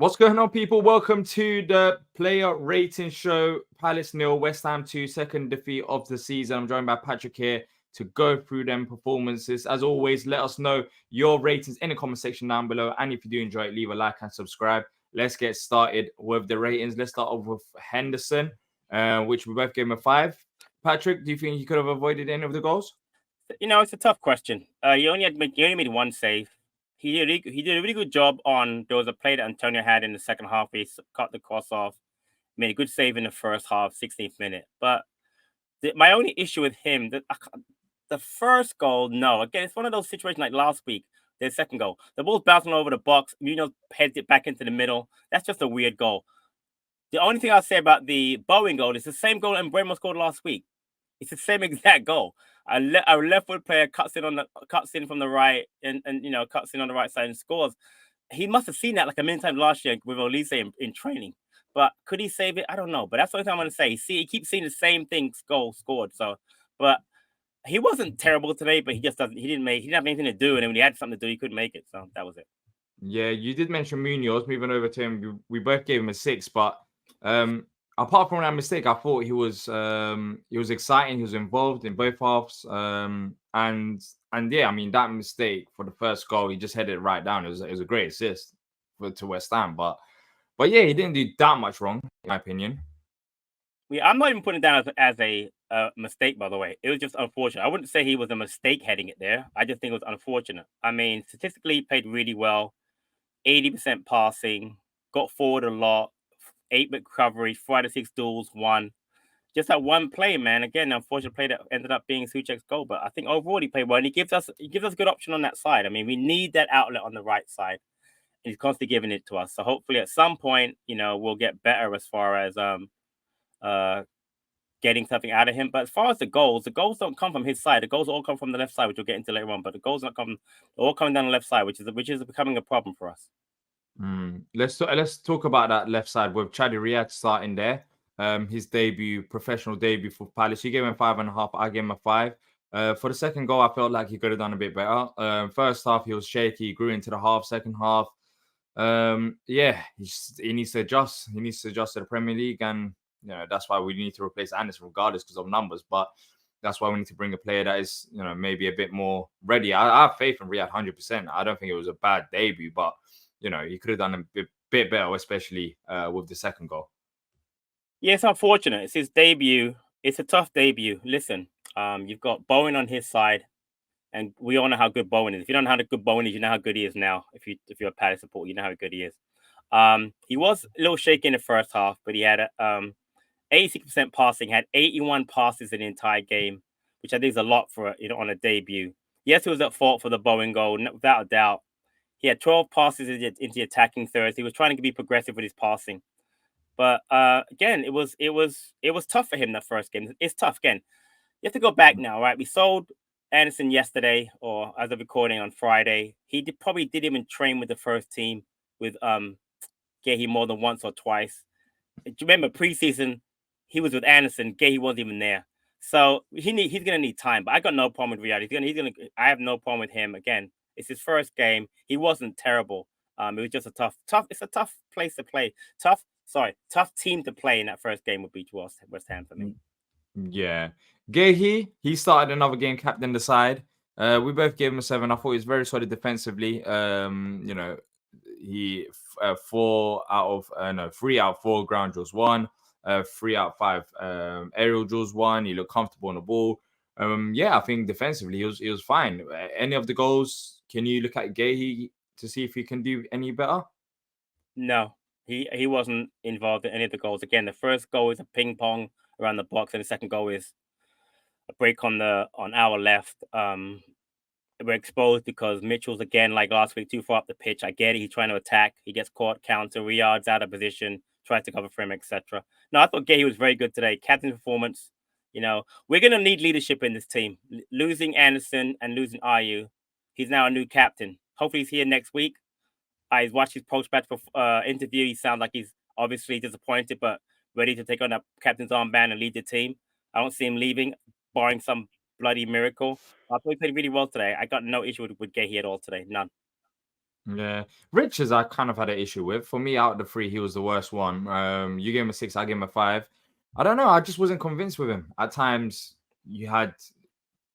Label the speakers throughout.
Speaker 1: What's going on, people? Welcome to the player rating show. Palace 0, West Ham 2, second defeat of the season. I'm joined by Patrick here to go through them performances. As always, let us know your ratings in the comment section down below. And if you do enjoy it, leave a like and subscribe. Let's get started with the ratings. Let's start off with Henderson, which we both gave him a 5. Patrick, do you think he could have avoided any of the goals?
Speaker 2: It's a tough question. He only made one save. He did a really good job on. There was a play that Antonio had in the second half. He cut the cross off, made a good save in the first half, 16th minute. But my only issue with him, the first goal, no. Again, it's one of those situations like last week. The second goal, the ball's bouncing over the box. Heads it back into the middle. That's just a weird goal. The only thing I'll say about the Bowen goal is the same goal Mbeumo scored last week. It's the same exact goal. A left foot player cuts in from the right and cuts in on the right side and scores. He must have seen that like a million times last year with Olise in training. But could he save it? I don't know. But that's the only thing I'm going to say. He keeps seeing the same thing goal scored. So, but he wasn't terrible today. But he didn't have anything to do. And when he had something to do, he couldn't make it. So that was it.
Speaker 1: Yeah, you did mention Munoz. Moving over to him, we both gave him a 6. But apart from that mistake, I thought he was exciting. He was involved in both halves. And yeah, I mean, that mistake for the first goal, he just headed it right down. It was a great assist to West Ham. But yeah, he didn't do that much wrong, in my opinion.
Speaker 2: Yeah, I'm not even putting it down as a mistake, by the way. It was just unfortunate. I wouldn't say he was a mistake heading it there. I just think it was unfortunate. I mean, statistically, he played really well. 80% passing, got forward a lot, 8 recoveries, 4 out of 6 duels, 1. Just that one play, man. Again, unfortunate play that ended up being Souček's goal. But I think overall he played well, and he gives us a good option on that side. I mean, we need that outlet on the right side. And he's constantly giving it to us. So hopefully at some point, we'll get better as far as getting something out of him. But as far as the goals don't come from his side. The goals all come from the left side, which we'll get into later on. But the goals all coming down the left side, which is becoming a problem for us.
Speaker 1: Let's talk about that left side with Chadi Riyad starting there. His professional debut for Palace. He gave him 5.5. I gave him a 5. For the second goal, I felt like he could have done a bit better. First half, he was shaky. He grew into the half. Second half, he needs to adjust. He needs to adjust to the Premier League, and that's why we need to replace Anderson regardless because of numbers. But that's why we need to bring a player that is, maybe a bit more ready. I have faith in Riyad 100%. I don't think it was a bad debut, but he could have done a bit better, especially with the second goal.
Speaker 2: Yeah, it's unfortunate. It's his debut. It's a tough debut. Listen, you've got Bowen on his side, and we all know how good Bowen is. If you don't know how good Bowen is, you know how good he is now. If you're a Palace supporter, you know how good he is. He was a little shaky in the first half, but he had 86% passing, had 81 passes in the entire game, which I think is a lot for on a debut. Yes, he was at fault for the Bowen goal, without a doubt. He had 12 passes into the attacking third. He was trying to be progressive with his passing. But again, it was tough for him that first game. It's tough. Again, you have to go back now, right? We sold Anderson yesterday, or as of recording on Friday. He probably didn't even train with the first team with Gehi more than once or twice. Do you remember preseason? He was with Anderson. Gehi wasn't even there. So he's gonna need time. But I got no problem with Riyad. I have no problem with him. Again, it's his first game. He wasn't terrible. It was just a tough. It's a tough place to play. Tough team to play in that first game would be West Ham for me.
Speaker 1: Yeah. Gehi, he started another game, captain the side. We both gave him a 7. I thought he was very solid defensively. He 3 out of 4 ground drills won, 3 out of 5 aerial drills won. He looked comfortable on the ball. I think defensively he was fine. Any of the goals, can you look at Gehi to see if he can do any better?
Speaker 2: No, he wasn't involved in any of the goals. Again, the first goal is a ping pong around the box, and the second goal is a break on our left. We're exposed because Mitchell's again, like last week, too far up the pitch. I get it. He's trying to attack. He gets caught, counter, Riyad's out of position, tries to cover for him, etc. No, I thought Gehi was very good today. Captain performance. We're going to need leadership in this team. Losing Anderson and losing Ayew, he's now a new captain. Hopefully he's here next week. I watched his post-match interview. He sounds like he's obviously disappointed, but ready to take on that captain's armband and lead the team. I don't see him leaving, barring some bloody miracle. I thought he played really well today. I got no issue with Gehi at all today. None.
Speaker 1: Yeah, Richards, I kind of had an issue with. For me, out of the three, he was the worst one. You gave him a 6, I gave him a 5. I don't know. I just wasn't convinced with him. At times, you had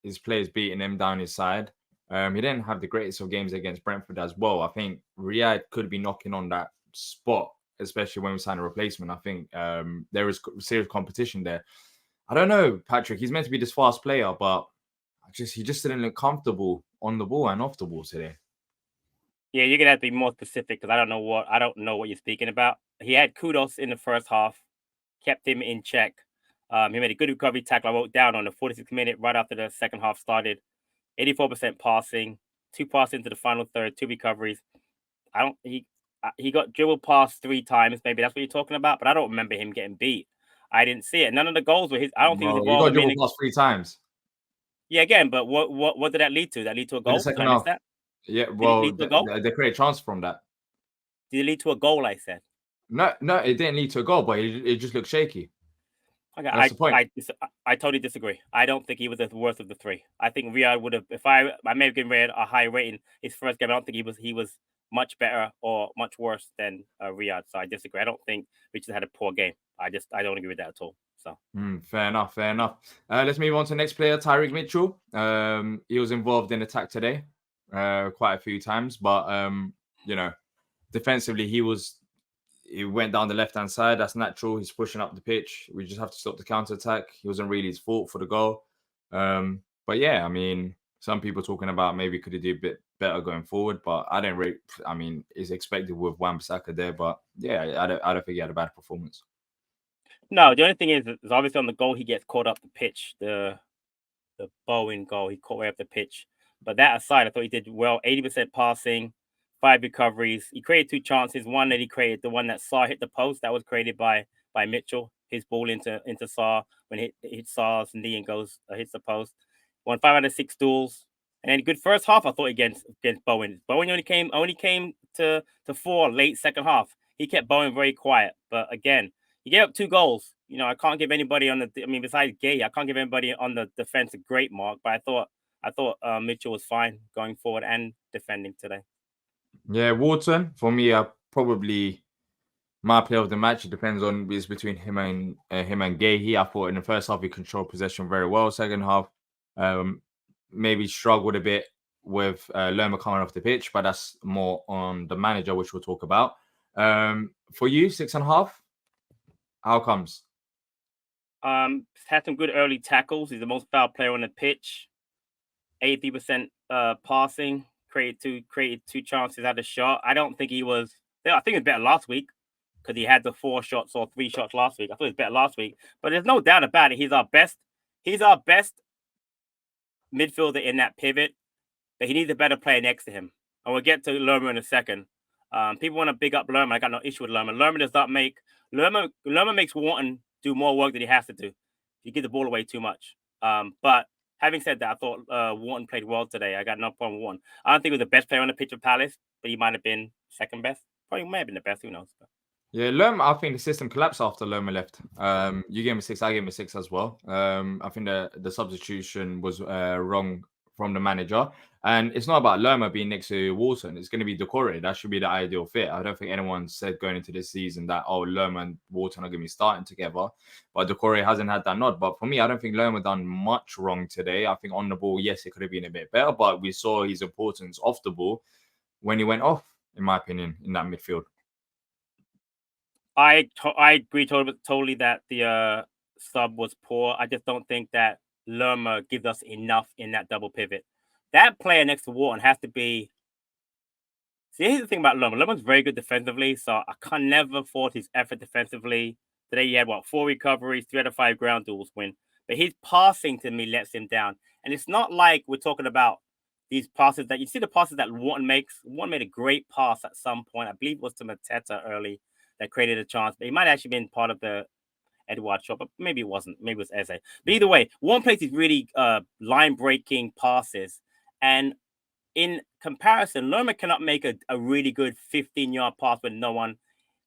Speaker 1: his players beating him down his side. He didn't have the greatest of games against Brentford as well. I think Riyadh could be knocking on that spot, especially when we sign a replacement. I think there is serious competition there. I don't know, Patrick. He's meant to be this fast player, but he just didn't look comfortable on the ball and off the ball today.
Speaker 2: Yeah, you're gonna have to be more specific because I don't know what you're speaking about. He had kudos in the first half, kept him in check. He made a good recovery tackle. I wrote down on the 46th minute, right after the second half started. 84% passing, 2 passes into the final third, 2 recoveries. I don't he got dribbled past 3 times. Maybe that's what you're talking about, but I don't remember him getting beat. I didn't see it. None of the goals were his. I don't think he was
Speaker 1: Bro, you
Speaker 2: involved
Speaker 1: got
Speaker 2: in
Speaker 1: dribbled
Speaker 2: many.
Speaker 1: past 3 times
Speaker 2: Yeah, again, but what did that lead to? Did that lead to a
Speaker 1: in the
Speaker 2: goal? Did
Speaker 1: second
Speaker 2: I miss
Speaker 1: half.
Speaker 2: that?
Speaker 1: Yeah,
Speaker 2: Did it
Speaker 1: well,
Speaker 2: lead to a goal?
Speaker 1: they create chance from that.
Speaker 2: Did it lead to a goal? I said.
Speaker 1: No, it didn't lead to a goal, but it just looked shaky.
Speaker 2: Okay,
Speaker 1: That's the point.
Speaker 2: I totally disagree. I don't think he was the worst of the 3. I think Riyadh would have. If I may have given Riyadh a high rating his first game. I don't think he was much better or much worse than Riyadh. So I disagree. I don't think Richards had a poor game. I don't agree with that at all. So
Speaker 1: Fair enough. Fair enough. Let's move on to the next player, Tyreek Mitchell. He was involved in attack today, quite a few times, but you know, defensively he went down the left hand side. That's natural. He's pushing up the pitch. We just have to stop the counter attack. He wasn't really his fault for the goal. But yeah, I mean, some people talking about maybe could he do a bit better going forward, but I don't really. I mean, it's expected with Wan-Bissaka there, but yeah, I don't think he had a bad performance.
Speaker 2: no, the only thing is obviously on the goal he gets caught up the pitch. The Bowen goal he caught way up the pitch. But that aside, I thought he did well. 80% passing, 5 recoveries. He created 2 chances. One that he created, the one that Saar hit the post, that was created by Mitchell. His ball into Saar when it hits Saar's knee and hits the post. Won 5 out of 6 duels. And then good first half, I thought against Bowen. Bowen only came to 4 late second half. He kept Bowen very quiet. But again, he gave up 2 goals. You know, I can't give anybody on the. I mean, besides Gay, I can't give anybody on the defense a great mark. But I thought Mitchell was fine going forward and defending today.
Speaker 1: Yeah, Wharton for me, probably my player of the match. It depends on is between him and Gahey. I thought in the first half he controlled possession very well. Second half, um, maybe struggled a bit with Lerma coming off the pitch, but that's more on the manager, which we'll talk about. For you, 6.5. How comes?
Speaker 2: Had some good early tackles. He's the most foul player on the pitch. 80% passing. Created 2 chances at a shot. I don't think he was. I think it was better last week because he had the 4 shots or 3 shots last week. I thought it was better last week, but there's no doubt about it. He's our best midfielder in that pivot, but he needs a better player next to him. And we'll get to Lerma in a second. People want to big up Lerma. I got no issue with Lerma. Lerma does not make Lerma makes Wharton do more work than he has to do. He gives the ball away too much. But having said that, I thought Wharton played well today. I got no problem with Wharton. I don't think he was the best player on the pitch for Palace, but he might have been second best. Probably may have been the best. Who knows?
Speaker 1: Yeah, Lerma, I think the system collapsed after Lerma left. You gave him a 6, I gave him a 6 as well. I think the substitution was wrong from the manager. And it's not about Lerma being next to Wharton. It's going to be Decore. That should be the ideal fit. I don't think anyone said going into this season that, oh, Lerma and Wharton are going to be starting together. But Decore hasn't had that nod. But for me, I don't think Lerma done much wrong today. I think on the ball, yes, it could have been a bit better. But we saw his importance off the ball when he went off, in my opinion, in that midfield.
Speaker 2: I agree totally that the sub was poor. I just don't think that Lerma gives us enough in that double pivot. That player next to Wharton has to be. See, here's the thing about Lerma. Lerma's very good defensively, so I can never fault his effort defensively. Today he had 4 recoveries, 3 out of 5 ground duels win. But his passing to me lets him down. And it's not like we're talking about these passes that you see the passes that Wharton makes. Wharton made a great pass at some point. I believe it was to Mateta early that created a chance, but he might have actually been part of the Edouard shot, but maybe it wasn't. Maybe it was Eze. But either way, Wharton plays these really line-breaking passes. And in comparison, Lerma cannot make a really good 15-yard pass with no one.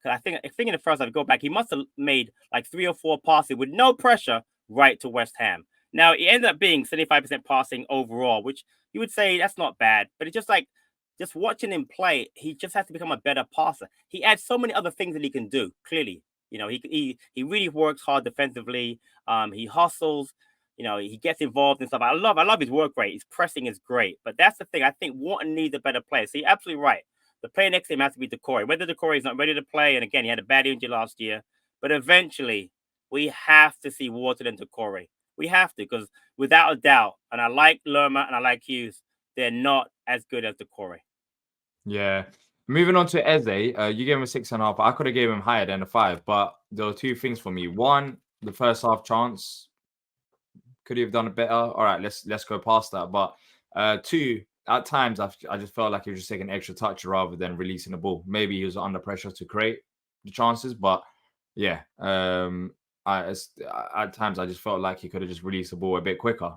Speaker 2: Because I think in the first half, go back, he must have made like 3 or 4 passes with no pressure right to West Ham. Now, it ended up being 75% passing overall, which you would say that's not bad. But it's just just watching him play, he just has to become a better passer. He adds so many other things that he can do. Clearly, he really works hard defensively. He hustles. He gets involved in stuff. I love his work rate. His pressing is great. But that's the thing. I think Wharton needs a better player. So you're absolutely right. The player next to him has to be Decore. Whether Decore is not ready to play, and again, he had a bad injury last year, but eventually we have to see Wharton and Decore. We have to, because without a doubt, and I like Lerma and I like Hughes, they're not as good as Decore.
Speaker 1: Yeah. Moving on to Eze, you gave him a 6.5. I could have gave him higher than a 5, but there were two things for me. One, the first half chance, could he have done it better? All right, let's go past that. But two, at times I just felt like he was just taking extra touch rather than releasing the ball. Maybe he was under pressure to create the chances, but yeah, at times I just felt like he could have just released the ball a bit quicker.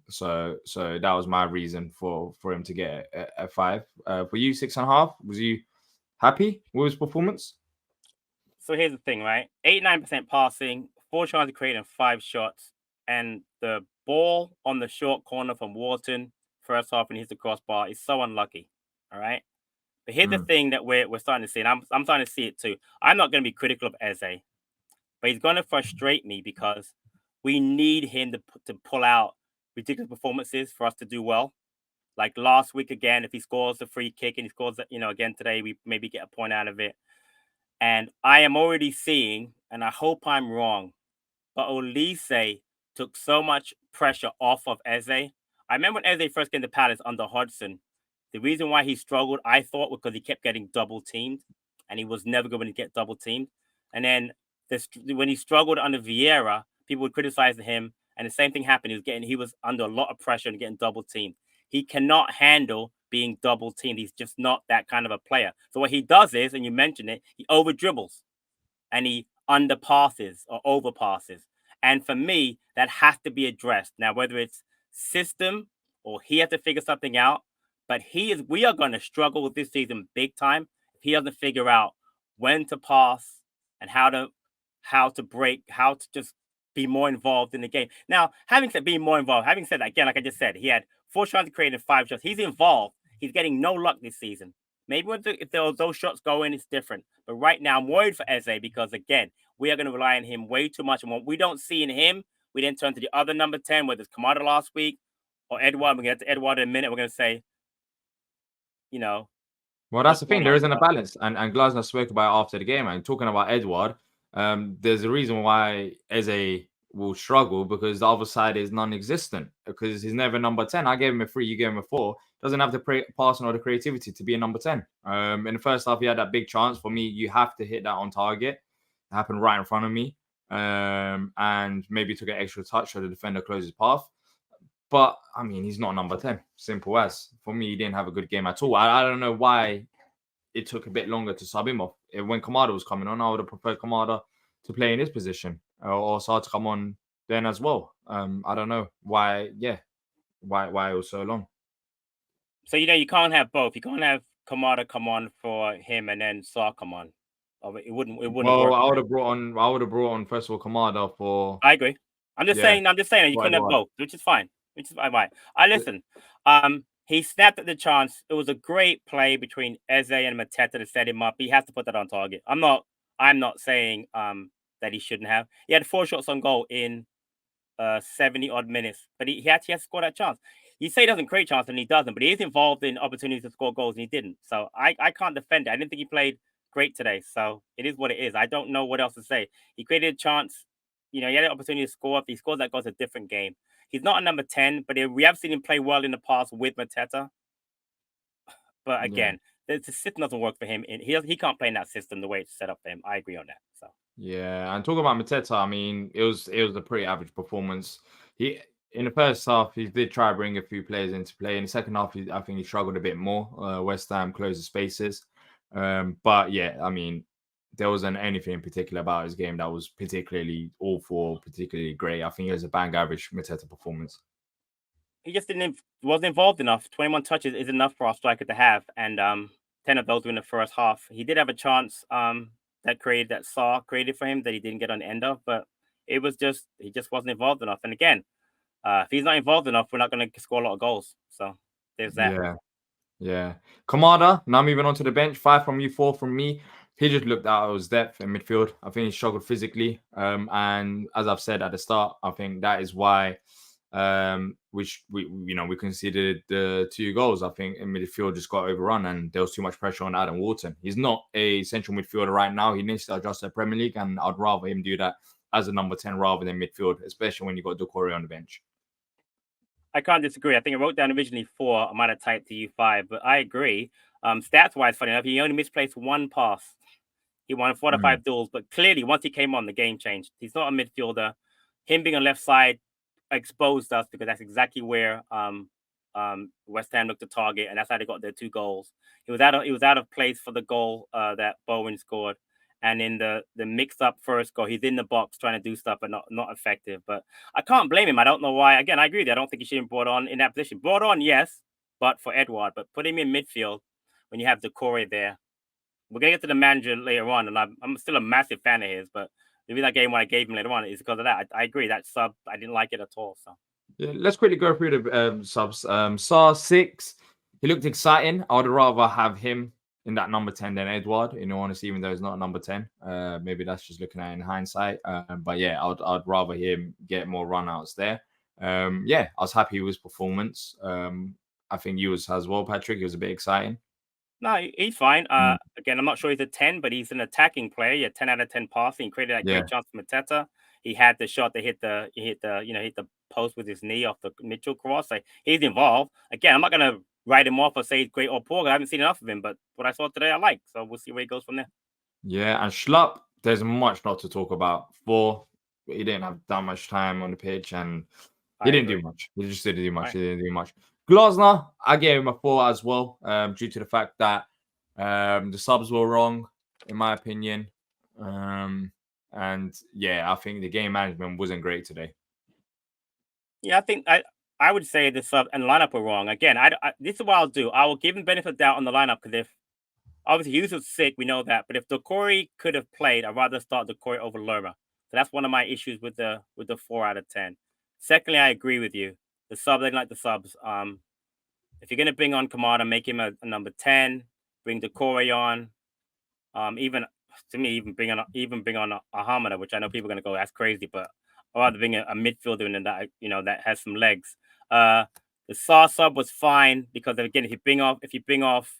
Speaker 1: So that was my reason for him to get a 5. For you, 6.5. Was you happy with his performance?
Speaker 2: So here's the thing, right? 89% passing, 4 chances created, and 5 shots, and the ball on the short corner from Wharton first half and hits the crossbar is so unlucky. All right. But here's the thing that we're starting to see, and I'm starting to see it too. I'm not going to be critical of Eze, but he's going to frustrate me because we need him to pull out ridiculous performances for us to do well. Like last week again, if he scores the free kick and he scores, again today, we maybe get a point out of it. And I am already seeing, and I hope I'm wrong, but Olise took so much pressure off of Eze. I remember when Eze first came to Palace under Hodgson, the reason why he struggled, I thought, was because he kept getting double teamed, and he was never going to get double teamed. And then when he struggled under Vieira, people would criticize him, and the same thing happened. He was under a lot of pressure and getting double teamed. He cannot handle being double teamed. He's just not that kind of a player. So what he does is, and you mentioned it, he over dribbles and he underpasses or overpasses. And for me, that has to be addressed. Now, whether it's system or he has to figure something out, but we are going to struggle with this season big time if he doesn't figure out when to pass and how to break, how to just be more involved in the game. Now, having said being more involved, having said that, again, like I just said, he had 4 shots created, 5 shots. He's involved. He's getting no luck this season. Maybe if those shots go in, it's different. But right now, I'm worried for Eze because, again, we are going to rely on him way too much. And what we don't see in him, we then turn to the other number 10, whether it's Kamada last week or Edouard. We're going to get to Edouard in a minute. We're going to say,
Speaker 1: Well, that's the thing. There isn't a balance. And Glasner spoke about it after the game. And talking about Edouard, there's a reason why Eze will struggle, because the other side is non-existent, because he's never number 10. I gave him a 3, you gave him a 4. Doesn't have the passing or the creativity to be a number 10. In the first half, he had that big chance. For me, you have to hit that on target. It happened right in front of me. And maybe took an extra touch so the defender closed his path. But, I mean, he's not number 10. Simple as. For me, he didn't have a good game at all. I don't know why it took a bit longer to sub him off. When Kamada was coming on, I would have preferred Kamada to play in his position, or Saad to come on then as well. I don't know why. Yeah, why it was so long.
Speaker 2: So you can't have both. You can't have Kamada come on for him and then Saad come on. It wouldn't.
Speaker 1: Well,
Speaker 2: work.
Speaker 1: I would have brought on first of all Kamada for.
Speaker 2: I agree. I'm just saying that you couldn't have both, which is fine. Right. I listen. He snapped at the chance. It was a great play between Eze and Mateta to set him up. He has to put that on target. I'm not saying that he shouldn't have. He had 4 shots on goal in 70 odd minutes, but he had to score that chance. You say he doesn't create chances, and he doesn't, but he is involved in opportunities to score goals, and he didn't. So I can't defend it. I didn't think he played great today. So it is what it is. I don't know what else to say. He created a chance. He had an opportunity to score. If he scores, that goes a different game. He's not a number 10, but we have seen him play well in the past with Mateta. But again, the system doesn't work for him. He can't play in that system the way it's set up for him. I agree on that. So
Speaker 1: yeah, and talking about Mateta, I mean, it was a pretty average performance. In the first half, he did try to bring a few players into play. In the second half, I think he struggled a bit more. West Ham closed the spaces. But yeah, I mean, there wasn't anything in particular about his game that was particularly awful, particularly great. I think it was a bang average Mateta performance.
Speaker 2: He just wasn't involved enough. 21 touches is enough for our striker to have, and 10 of those were in the first half. He did have a chance that Saw created for him that he didn't get on the end of, but he just wasn't involved enough. And again, if he's not involved enough, we're not going to score a lot of goals. So there's that.
Speaker 1: Yeah. Yeah. Kamada, now moving on to the bench. 5 from you, 4 from me. He just looked out of his depth in midfield. I think he struggled physically. And as I've said at the start, I think that is why we conceded the 2 goals. I think in midfield just got overrun and there was too much pressure on Adam Wharton. He's not a central midfielder right now. He needs to adjust to the Premier League, and I'd rather him do that as a number 10 rather than midfield, especially when you got Doucouré on the bench.
Speaker 2: I can't disagree. I think I wrote down originally 4. I might have typed to you 5, but I agree. Stats wise, funny enough, he only misplaced 1 pass. He won 4 to 5 duels, but clearly once he came on, the game changed. He's not a midfielder. Him being on left side exposed us because that's exactly where West Ham looked to target, and that's how they got their 2 goals. He was out of place for the goal that Bowen scored. And in the mixed up first goal, he's in the box trying to do stuff, but not effective. But I can't blame him. I don't know why. Again, I agree with you. I don't think he should have been brought on in that position. Brought on, yes, but for Edouard. But put him in midfield when you have Doucouré there. We're gonna get to the manager later on, and I'm still a massive fan of his. But the reason I gave him what I gave him later on is because of that. I agree that sub I didn't like it at all. So
Speaker 1: Yeah, let's quickly go through the subs. Sar 6, he looked exciting. I would rather have him in that number 10 than Edouard, in all honesty, even though he's not a number 10. Maybe that's just looking at it in hindsight. But yeah, I'd rather him get more runouts there. Yeah, I was happy with his performance. I think you was as well, Patrick. It was a bit exciting.
Speaker 2: no, he's fine. Again, I'm not sure he's a 10, but he's an attacking player. He had 10 out of 10 passing. He created that
Speaker 1: Yeah.
Speaker 2: great chance for Mateta. He had the shot that hit the post with his knee off the Mitchell cross. Like, he's involved. Again, I'm not gonna write him off or say he's great or poor. I haven't seen enough of him, but what I saw today, I like. So we'll see where he goes from there.
Speaker 1: Yeah, and Schlupp, there's much not to talk about. He didn't have that much time on the pitch, and he didn't do much. He just didn't do much. He didn't do much. Glasner, I gave him a 4 as well, due to the fact that the subs were wrong, in my opinion. And yeah, I think the game management wasn't great today.
Speaker 2: Yeah, I think I would say the sub and lineup were wrong. Again, this is what I'll do. I will give him benefit of doubt on the lineup because if obviously Hughes was sick, we know that. But if Doucouré could have played, I'd rather start Doucouré over Lerma. So that's one of my issues with the 4 out of 10. Secondly, I agree with you. The sub, they like the subs. If you're gonna bring on Kamada, make him a number 10. Bring Doucouré on. Even to me, even bring on a Hamada, which I know people are gonna go, that's crazy, but I'd rather bring a midfielder in that that has some legs. The Saar sub was fine because again, if you bring off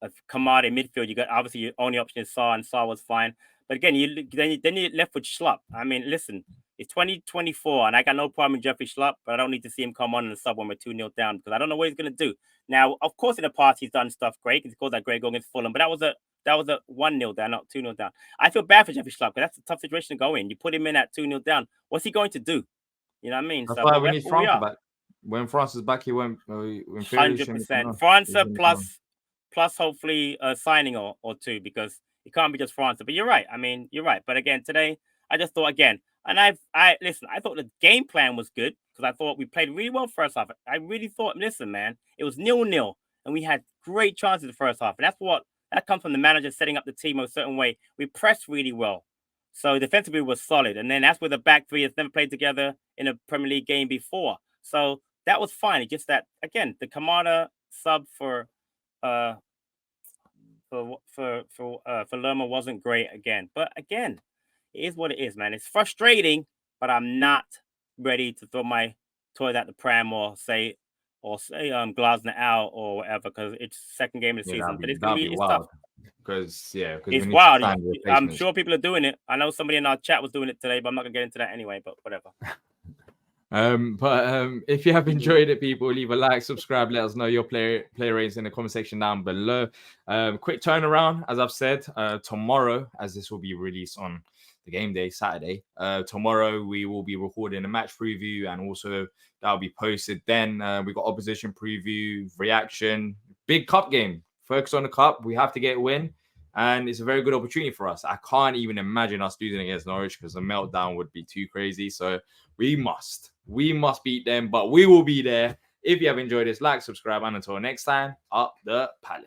Speaker 2: a Kamada in midfield, you got obviously your only option is Saar, and Saar was fine. But again, then you're left with Schlupp. I mean, listen, it's 2024, and I got no problem with Jeffrey Schlupp, but I don't need to see him come on in the sub when we're 2-0 down because I don't know what he's gonna do. Now, of course, in the past he's done stuff great. He's scored that great goal against Fulham, but that was a 1-0 down, not 2-0 down. I feel bad for Jeffrey Schlupp because that's a tough situation to go in. You put him in at 2-0 down. What's he going to do? You know what I mean?
Speaker 1: That's
Speaker 2: So
Speaker 1: why we need France back. When France is back, he won't.
Speaker 2: 100%. France plus hopefully a signing or 2 because it can't be just France. But you're right. I mean, you're right. But again, today I just thought again, and I thought the game plan was good because I thought we played really well first half. I really thought, listen, man, it was 0-0 and we had great chances the first half, and that comes from the manager setting up the team a certain way. We pressed really well. So defensively was solid. And then that's where the back three has never played together in a Premier League game before. So that was fine. It's just that again, the Kamada sub for Lerma wasn't great again. But again, it is what it is, man. It's frustrating, but I'm not ready to throw my toys at the pram or say Glasner out or whatever because it's second game of the season. But it's gonna be tough.
Speaker 1: Because
Speaker 2: it's wild. I'm sure people are doing it. I know somebody in our chat was doing it today, but I'm not gonna get into that anyway. But whatever.
Speaker 1: If you have enjoyed it, people, leave a like, subscribe, let us know your player ratings in the comment section down below. Quick turnaround, as I've said, tomorrow, as this will be released on the game day, Saturday. Tomorrow we will be recording a match preview, and also that'll be posted. Then we got opposition preview, reaction, big cup game. Focus on the cup. We have to get a win, and it's a very good opportunity for us. I can't even imagine us losing against Norwich because the meltdown would be too crazy. So we must beat them, but we will be there. If you have enjoyed this, like, subscribe, and until next time, up the palace.